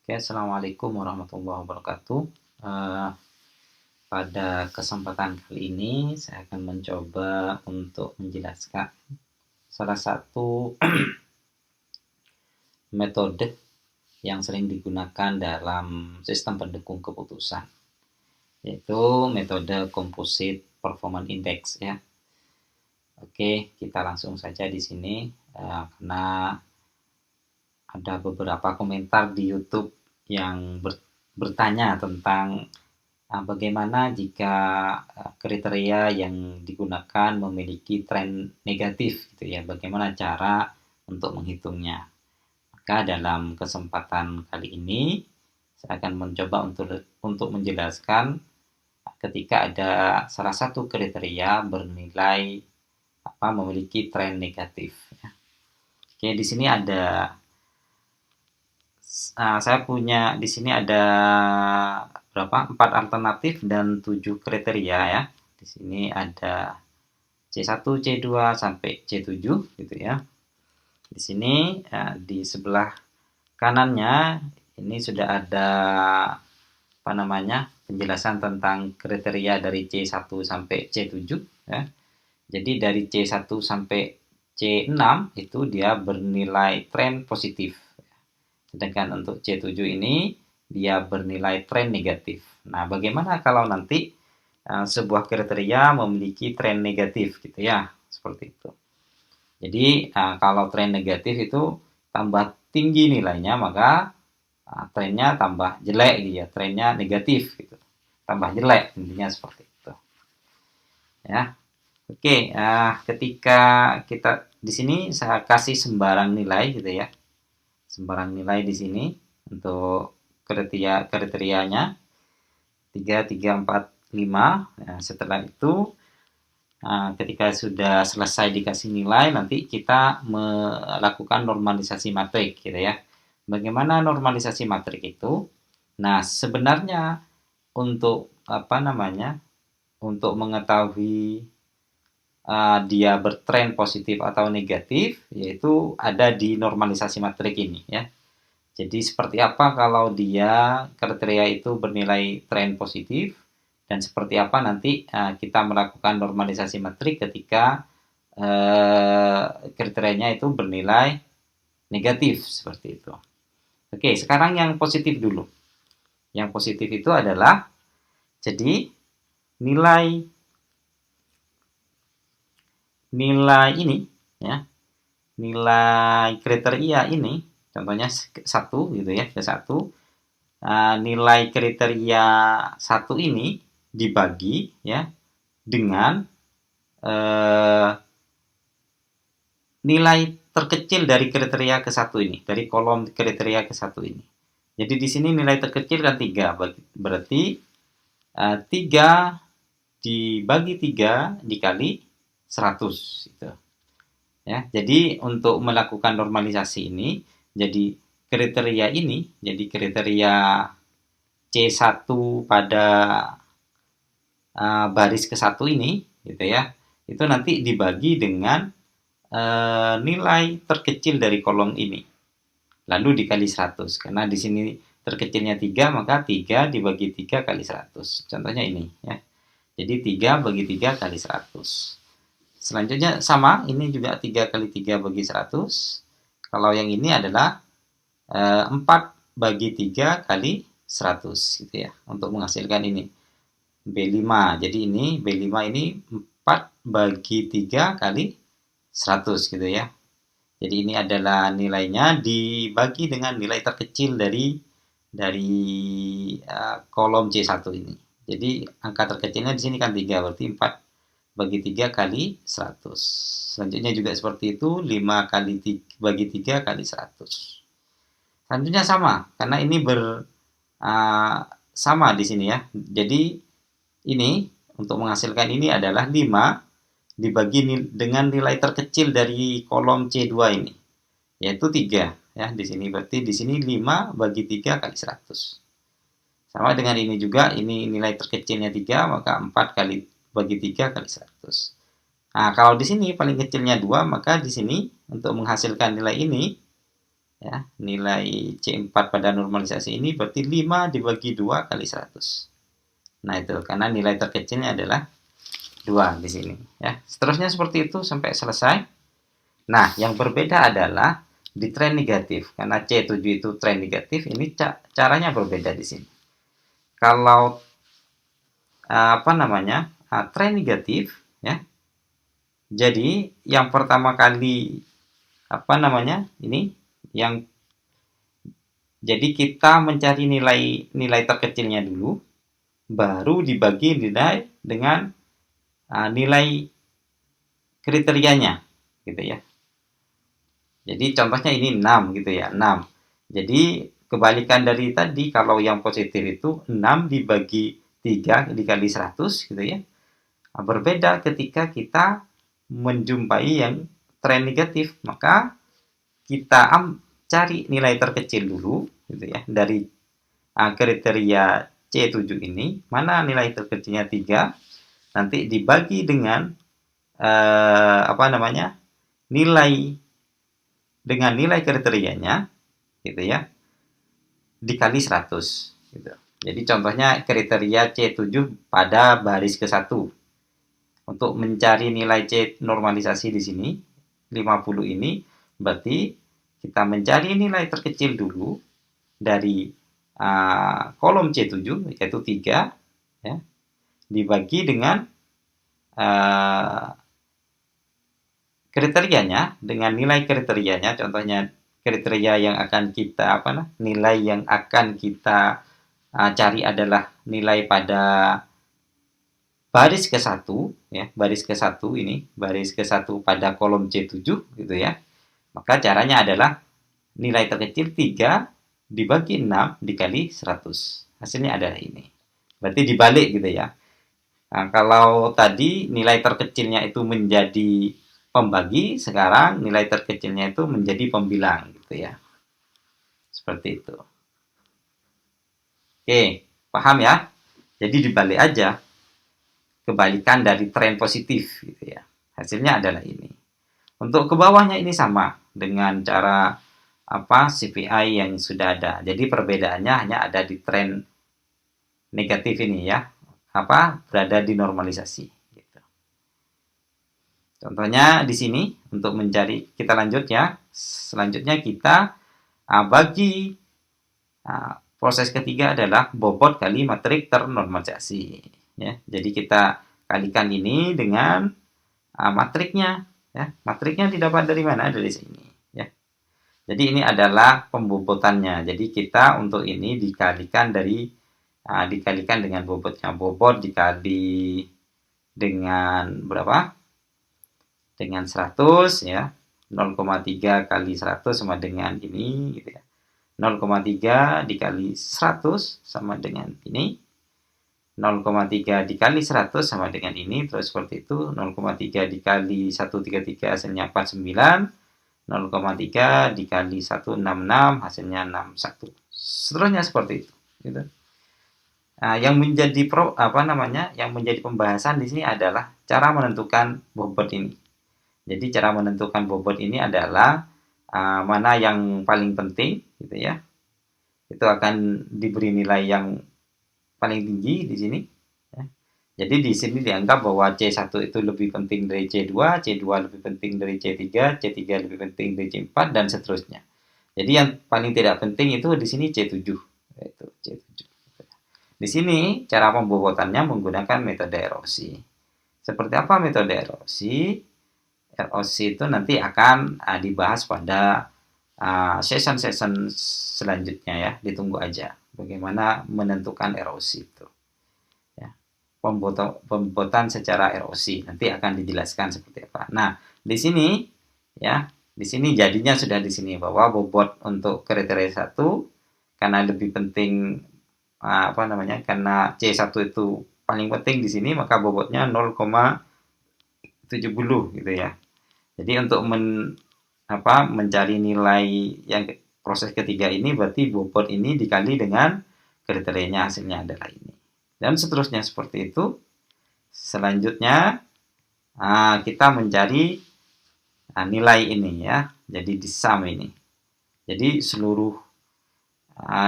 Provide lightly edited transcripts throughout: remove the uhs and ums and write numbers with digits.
Oke, assalamualaikum warahmatullahi wabarakatuh. Eh, Pada kesempatan kali ini, saya akan mencoba untuk menjelaskan salah satu metode yang sering digunakan dalam sistem pendukung keputusan, yaitu metode Composite Performance Index ya. Oke, kita langsung saja di sini karena ada beberapa komentar di YouTube yang bertanya tentang bagaimana jika kriteria yang digunakan memiliki tren negatif gitu ya, bagaimana cara untuk menghitungnya. Maka dalam kesempatan kali ini saya akan mencoba untuk menjelaskan ketika ada salah satu kriteria bernilai memiliki tren negatif ya. Oke, di sini ada saya punya di sini ada berapa? 4 alternatif dan 7 kriteria ya. Di sini ada C1, C2 sampai C7 gitu ya. Di sini di sebelah kanannya ini sudah ada penjelasan tentang kriteria dari C1 sampai C7 ya. Jadi dari C1 sampai C6 itu dia bernilai tren positif. Sedangkan untuk C7 ini dia bernilai tren negatif. Nah, bagaimana kalau nanti sebuah kriteria memiliki tren negatif gitu ya, seperti itu. Jadi kalau tren negatif itu tambah tinggi nilainya, maka trennya tambah jelek gitu ya, trennya negatif gitu. Tambah jelek, intinya seperti itu. Ya. Oke, ketika kita di sini saya kasih sembarang nilai gitu ya. Sembarang nilai di sini untuk kriterianya 3, 3, 4, 5. Nah, setelah itu ketika sudah selesai dikasih nilai, nanti kita melakukan normalisasi matrik gitu ya. Bagaimana normalisasi matrik itu? Nah, sebenarnya untuk untuk mengetahui dia bertren positif atau negatif, yaitu ada di normalisasi matrik ini ya. Jadi seperti apa kalau dia kriteria itu bernilai tren positif, dan seperti apa nanti kita melakukan normalisasi matrik ketika kriterianya itu bernilai negatif seperti itu. Oke, sekarang yang positif dulu. Yang positif itu adalah jadi nilai ini ya, nilai kriteria ini contohnya 1 gitu ya, ke 1. Nilai kriteria 1 ini dibagi ya dengan nilai terkecil dari kriteria ke 1 ini, dari kolom kriteria ke 1 ini. Jadi di sini nilai terkecil kan 3, berarti 3 dibagi 3 dikali 100 gitu. Ya, jadi untuk melakukan normalisasi ini, jadi kriteria ini, jadi kriteria C1 pada baris ke-1 ini gitu ya. Itu nanti dibagi dengan nilai terkecil dari kolom ini. Lalu dikali 100. Karena di sini terkecilnya 3, maka 3 dibagi 3 kali 100. Contohnya ini ya. Jadi 3 bagi 3 kali 100. Selanjutnya sama, ini juga 3 kali 3 bagi 100. Kalau yang ini adalah 4 bagi 3 kali 100 gitu ya, untuk menghasilkan ini B5. Jadi ini B5 ini 4 bagi 3 kali 100 gitu ya. Jadi ini adalah nilainya dibagi dengan nilai terkecil dari kolom C1 ini. Jadi angka terkecilnya di sini kan 3, berarti 4 bagi 3 kali 100. Selanjutnya juga seperti itu, 5 kali 3, bagi 3 kali 100. Selanjutnya sama, karena ini sama di sini ya. Jadi ini untuk menghasilkan ini adalah 5 dibagi dengan nilai terkecil dari kolom C2 ini, yaitu 3 ya. Di sini berarti di sini 5 bagi 3 kali 100. Sama dengan ini juga, ini nilai terkecilnya 3, maka 4 kali bagi 3 kali 100. Nah, kalau di sini paling kecilnya 2, maka di sini untuk menghasilkan nilai ini ya, nilai C4 pada normalisasi ini berarti 5 dibagi 2 kali 100. Nah, itu karena nilai terkecilnya adalah 2 di sini, ya. Seterusnya seperti itu sampai selesai. Nah, yang berbeda adalah di tren negatif. Karena C7 itu tren negatif, ini caranya berbeda di sini. Kalau tren negatif, ya. Jadi yang pertama kali yang jadi kita mencari nilai terkecilnya dulu, baru dibagi nilai dengan nilai kriterianya, gitu ya. Jadi contohnya ini 6 gitu ya, 6. Jadi kebalikan dari tadi, kalau yang positif itu 6 dibagi 3 dikali 100 gitu ya. Berbeda ketika kita menjumpai yang tren negatif, maka kita cari nilai terkecil dulu gitu ya, dari kriteria C7 ini, mana nilai terkecilnya 3, nanti dibagi dengan nilai kriterianya gitu ya, dikali 100 gitu. Jadi contohnya kriteria C7 pada baris ke-1. Untuk mencari nilai C normalisasi di sini 50 ini, berarti kita mencari nilai terkecil dulu dari kolom C7 yaitu 3 ya, dibagi dengan kriterianya, dengan nilai kriterianya. Contohnya kriteria yang akan kita nilai yang akan kita cari adalah nilai pada baris ke-1 ya, baris ke-1 ini, baris ke-1 pada kolom C7 gitu ya. Maka caranya adalah nilai terkecil 3 dibagi 6 dikali 100. Hasilnya adalah ini. Berarti dibalik gitu ya. Nah, kalau tadi nilai terkecilnya itu menjadi pembagi, sekarang nilai terkecilnya itu menjadi pembilang gitu ya. Seperti itu. Oke, paham ya? Jadi dibalik aja. Kebalikan dari tren positif gitu ya. Hasilnya adalah ini. Untuk ke bawahnya ini sama dengan cara CPI yang sudah ada. Jadi perbedaannya hanya ada di tren negatif ini ya. Berada di normalisasi gitu. Contohnya di sini untuk mencari, kita lanjut ya. Selanjutnya kita bagi proses ketiga adalah bobot kali matrik ternormalisasi ya. Jadi kita kalikan ini dengan matriknya ya. Matriknya didapat dari mana? Dari sini ya. Jadi ini adalah pembobotannya. Jadi kita untuk ini dikalikan dengan bobotnya. Bobot dikali dengan berapa? Dengan 100 ya. 0,3 kali 100 sama dengan ini gitu ya. 0,3 dikali 100 sama dengan ini. 0,3 dikali 100 sama dengan ini, terus seperti itu. 0,3 dikali 133 hasilnya 49, 0,3 dikali 166 hasilnya 61. Seterusnya seperti itu gitu. Nah, yang menjadi yang menjadi pembahasan di sini adalah cara menentukan bobot ini. Jadi cara menentukan bobot ini adalah mana yang paling penting gitu ya. Itu akan diberi nilai yang paling tinggi di sini ya. Jadi di sini dianggap bahwa C1 itu lebih penting dari C2, C2 lebih penting dari C3, C3 lebih penting dari C4 dan seterusnya. Jadi yang paling tidak penting itu di sini C7, yaitu C7. Di sini cara pembobotannya menggunakan metode erosi. Seperti apa metode erosi? Erosi itu nanti akan dibahas pada session-session selanjutnya ya, ditunggu aja bagaimana menentukan erosi itu ya. Pembobotan secara erosi nanti akan dijelaskan seperti apa. Nah, di sini ya, di sini jadinya sudah di sini bahwa bobot untuk kriteria 1 karena lebih penting karena C1 itu paling penting di sini, maka bobotnya 0,70 gitu ya. Jadi untuk mencari nilai yang proses ketiga ini, berarti bobot ini dikali dengan kriterianya, hasilnya adalah ini. Dan seterusnya seperti itu. Selanjutnya kita mencari nilai ini ya. Jadi di sum ini. Jadi seluruh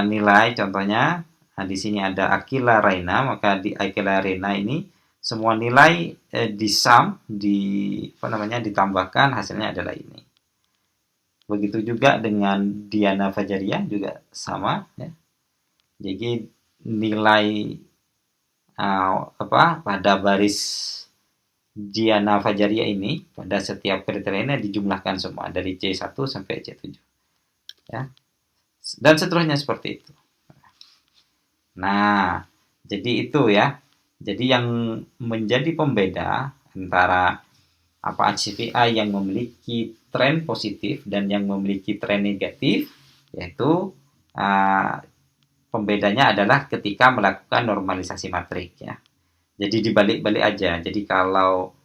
nilai contohnya, di sini ada Aquila Reina, maka di Aquila Reina ini semua nilai di sum, ditambahkan, hasilnya adalah ini. Begitu juga dengan Diana Fajaria juga sama ya. Jadi nilai pada baris Diana Fajaria ini pada setiap kriterianya dijumlahkan semua dari C1 sampai C7 ya. Dan seterusnya seperti itu. Nah, jadi itu ya. Jadi yang menjadi pembeda antara HCPI yang memiliki tren positif dan yang memiliki tren negatif, yaitu pembedanya adalah ketika melakukan normalisasi matrik ya. Jadi dibalik-balik aja. Jadi kalau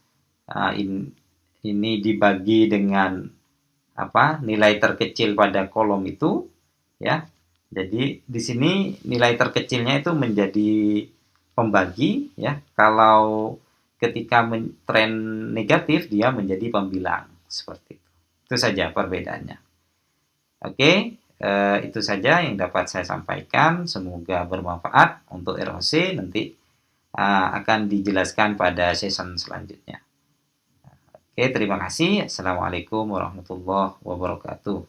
ini dibagi dengan nilai terkecil pada kolom itu ya. Jadi di sini nilai terkecilnya itu menjadi pembagi ya. Kalau ketika tren negatif dia menjadi pembilang seperti itu. Itu saja perbedaannya. Oke, itu saja yang dapat saya sampaikan. Semoga bermanfaat untuk ROC. Nanti akan dijelaskan pada season selanjutnya. Oke, terima kasih. Assalamualaikum warahmatullahi wabarakatuh.